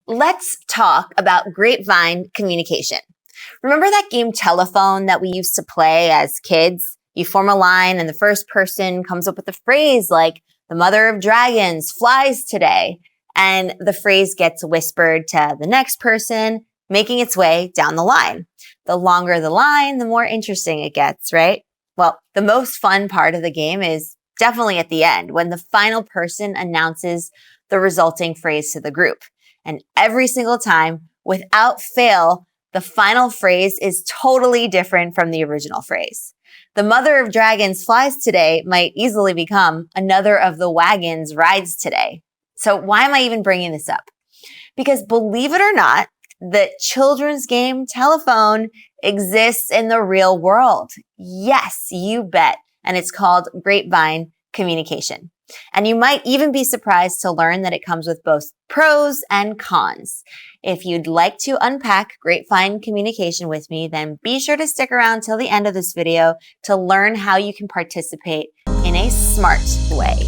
Let's talk about Grapevine communication. Remember that game Telephone that we used to play as kids? You form a line and the first person comes up with a phrase like, "The mother of dragons flies today." And the phrase gets whispered to the next person, making its way down the line. The longer the line, the more interesting it gets, right? Well, the most fun part of the game is definitely at the end, when the final person announces the resulting phrase to the group. And every single time, without fail, the final phrase is totally different from the original phrase. "The mother of dragons flies today" might easily become "another of the wagons rides today." So why am I even bringing this up? Because believe it or not, the children's game Telephone exists in the real world. Yes, you bet. And it's called Grapevine communication. And you might even be surprised to learn that it comes with both pros and cons. If you'd like to unpack Grapevine communication with me, then be sure to stick around till the end of this video to learn how you can participate in a smart way.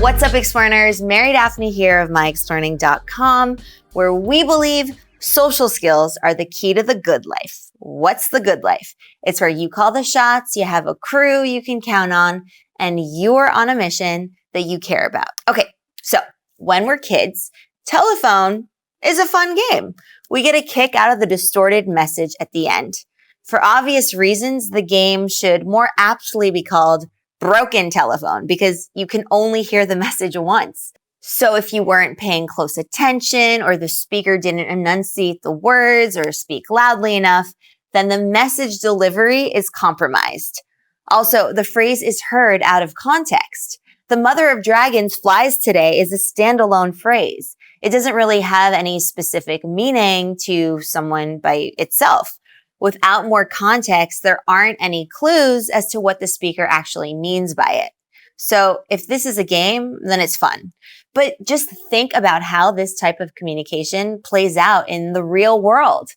What's up, Explearners? Mary Daphne here of myexplearning.com, where we believe social skills are the key to the good life. What's the good life? It's where you call the shots, you have a crew you can count on, and you're on a mission that you care about. Okay, so when we're kids, Telephone is a fun game. We get a kick out of the distorted message at the end. For obvious reasons, the game should more aptly be called Broken Telephone, because you can only hear the message once. So if you weren't paying close attention, or the speaker didn't enunciate the words or speak loudly enough, then the message delivery is compromised. Also, the phrase is heard out of context. "The mother of dragons flies today" is a standalone phrase. It doesn't really have any specific meaning to someone by itself. Without more context, there aren't any clues as to what the speaker actually means by it. So if this is a game, then it's fun. But just think about how this type of communication plays out in the real world.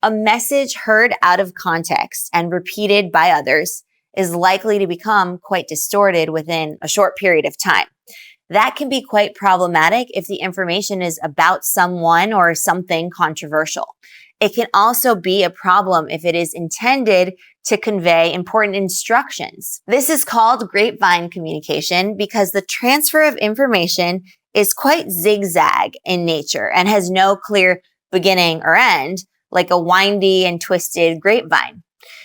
A message heard out of context and repeated by others is likely to become quite distorted within a short period of time. That can be quite problematic if the information is about someone or something controversial. It can also be a problem if it is intended to convey important instructions. This is called grapevine communication because the transfer of information is quite zigzag in nature and has no clear beginning or end, like a windy and twisted grapevine.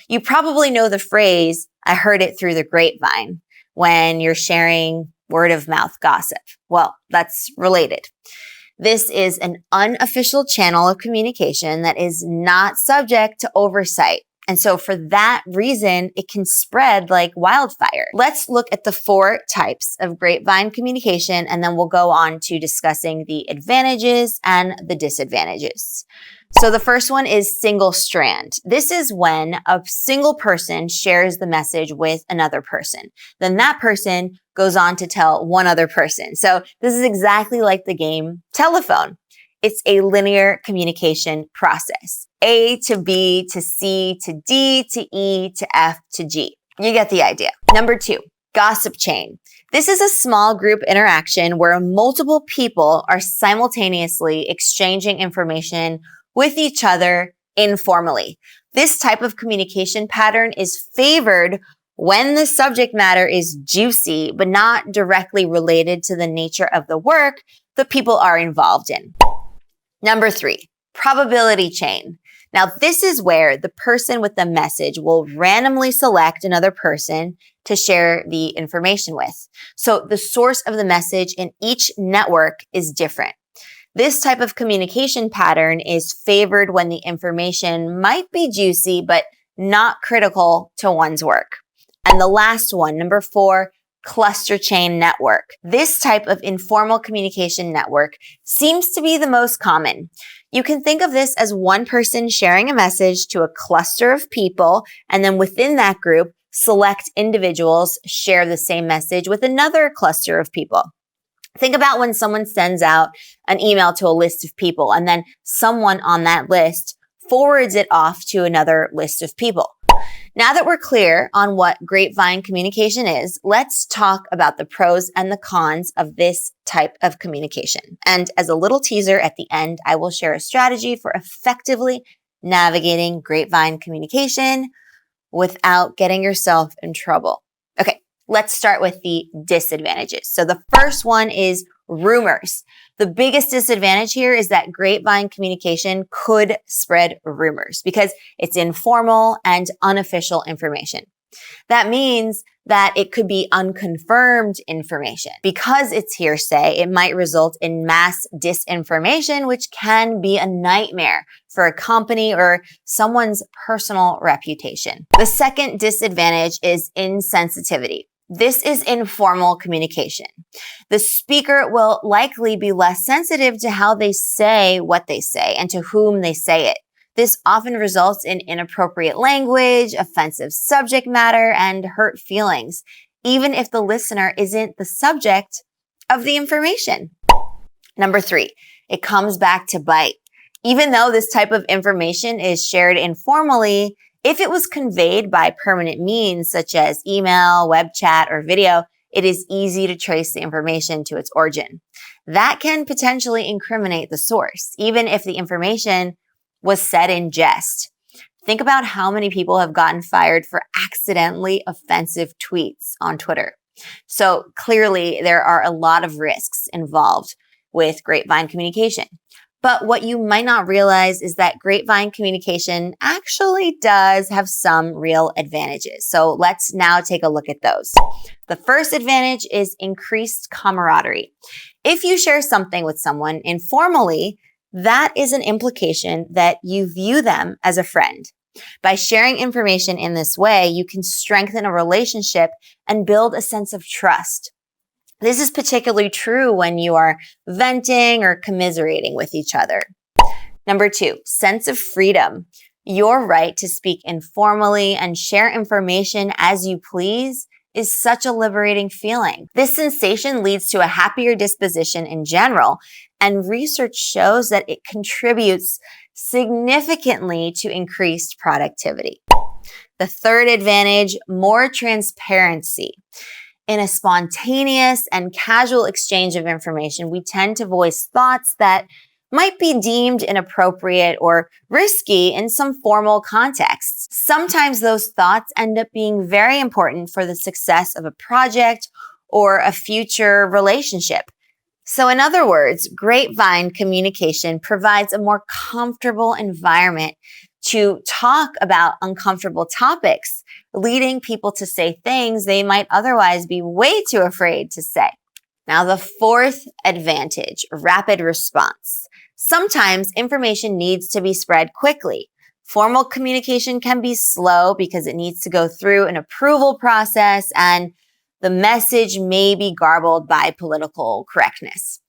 You probably know the phrase, "I heard it through the grapevine," when you're sharing word of mouth gossip. Well, that's related. This is an unofficial channel of communication that is not subject to oversight. And so for that reason, it can spread like wildfire. Let's look at the 4 types of grapevine communication, and then we'll go on to discussing the advantages and the disadvantages. So the first one is single strand. This is when a single person shares the message with another person. Then that person goes on to tell one other person. So this is exactly like the game Telephone. It's a linear communication process. A to B to C to D to E to F to G. You get the idea. Number 2, gossip chain. This is a small group interaction where multiple people are simultaneously exchanging information with each other informally. This type of communication pattern is favored when the subject matter is juicy, but not directly related to the nature of the work the people are involved in. Number 3, probability chain. Now, this is where the person with the message will randomly select another person to share the information with. So the source of the message in each network is different. This type of communication pattern is favored when the information might be juicy, but not critical to one's work. And the last one, number 4, cluster chain network. This type of informal communication network seems to be the most common. You can think of this as one person sharing a message to a cluster of people, and then within that group, select individuals share the same message with another cluster of people. Think about when someone sends out an email to a list of people, and then someone on that list forwards it off to another list of people. Now that we're clear on what grapevine communication is, let's talk about the pros and the cons of this type of communication. And as a little teaser at the end, I will share a strategy for effectively navigating grapevine communication without getting yourself in trouble. Okay, let's start with the disadvantages. So the first one is rumors. The biggest disadvantage here is that grapevine communication could spread rumors because it's informal and unofficial information. That means that it could be unconfirmed information. Because it's hearsay, it might result in mass disinformation, which can be a nightmare for a company or someone's personal reputation. The second disadvantage is insensitivity. This is informal communication. The speaker will likely be less sensitive to how they say what they say and to whom they say it. This often results in inappropriate language, offensive subject matter, and hurt feelings, even if the listener isn't the subject of the information. Number 3, it comes back to bite. Even though this type of information is shared informally, if it was conveyed by permanent means such as email, web chat, or video, it is easy to trace the information to its origin. That can potentially incriminate the source, even if the information was said in jest. Think about how many people have gotten fired for accidentally offensive tweets on Twitter. So clearly, there are a lot of risks involved with grapevine communication. But what you might not realize is that grapevine communication actually does have some real advantages. So let's now take a look at those. The first advantage is increased camaraderie. If you share something with someone informally, that is an implication that you view them as a friend. By sharing information in this way, you can strengthen a relationship and build a sense of trust. This is particularly true when you are venting or commiserating with each other. Number 2, sense of freedom. Your right to speak informally and share information as you please is such a liberating feeling. This sensation leads to a happier disposition in general, and research shows that it contributes significantly to increased productivity. The third advantage, more transparency. In a spontaneous and casual exchange of information, we tend to voice thoughts that might be deemed inappropriate or risky in some formal contexts. Sometimes those thoughts end up being very important for the success of a project or a future relationship. So in other words, grapevine communication provides a more comfortable environment to talk about uncomfortable topics, leading people to say things they might otherwise be way too afraid to say. Now, the fourth advantage, rapid response. Sometimes information needs to be spread quickly. Formal communication can be slow because it needs to go through an approval process and the message may be garbled by political correctness.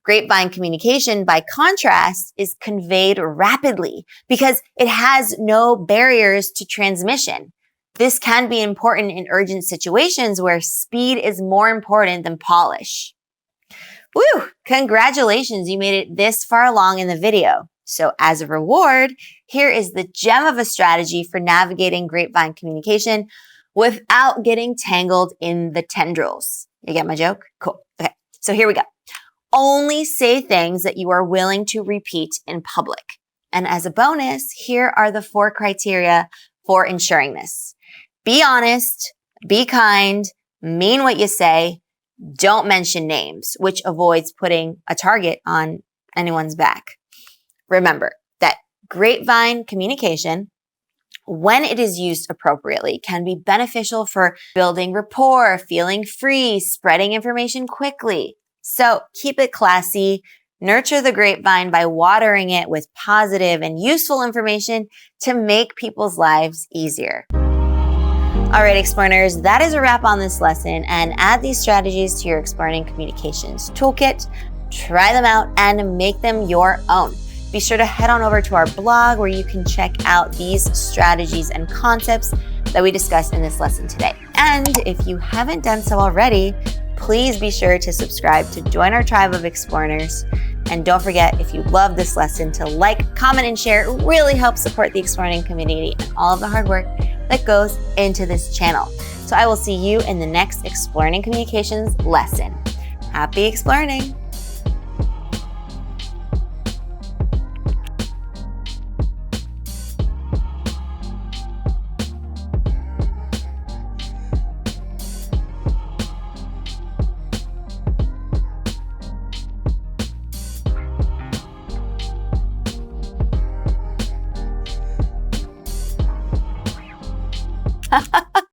Grapevine communication, by contrast, is conveyed rapidly because it has no barriers to transmission. This can be important in urgent situations where speed is more important than polish. Woo! Congratulations, you made it this far along in the video. So as a reward, here is the gem of a strategy for navigating grapevine communication without getting tangled in the tendrils. You get my joke? Cool. Okay, so here we go. Only say things that you are willing to repeat in public. And as a bonus, here are the 4 criteria for ensuring this. Be honest, be kind, mean what you say, don't mention names, which avoids putting a target on anyone's back. Remember that grapevine communication, when it is used appropriately, can be beneficial for building rapport, feeling free, spreading information quickly. So keep it classy, nurture the grapevine by watering it with positive and useful information to make people's lives easier. All right, Explearners, that is a wrap on this lesson, and add these strategies to your Explearning Communications toolkit. Try them out and make them your own. Be sure to head on over to our blog where you can check out these strategies and concepts that we discussed in this lesson today. And if you haven't done so already, please be sure to subscribe to join our tribe of Explearners. And don't forget, if you love this lesson, to like, comment, and share. It really helps support the Explearning community and all of the hard work that goes into this channel. So I will see you in the next Explearning Communications lesson. Happy Explearning!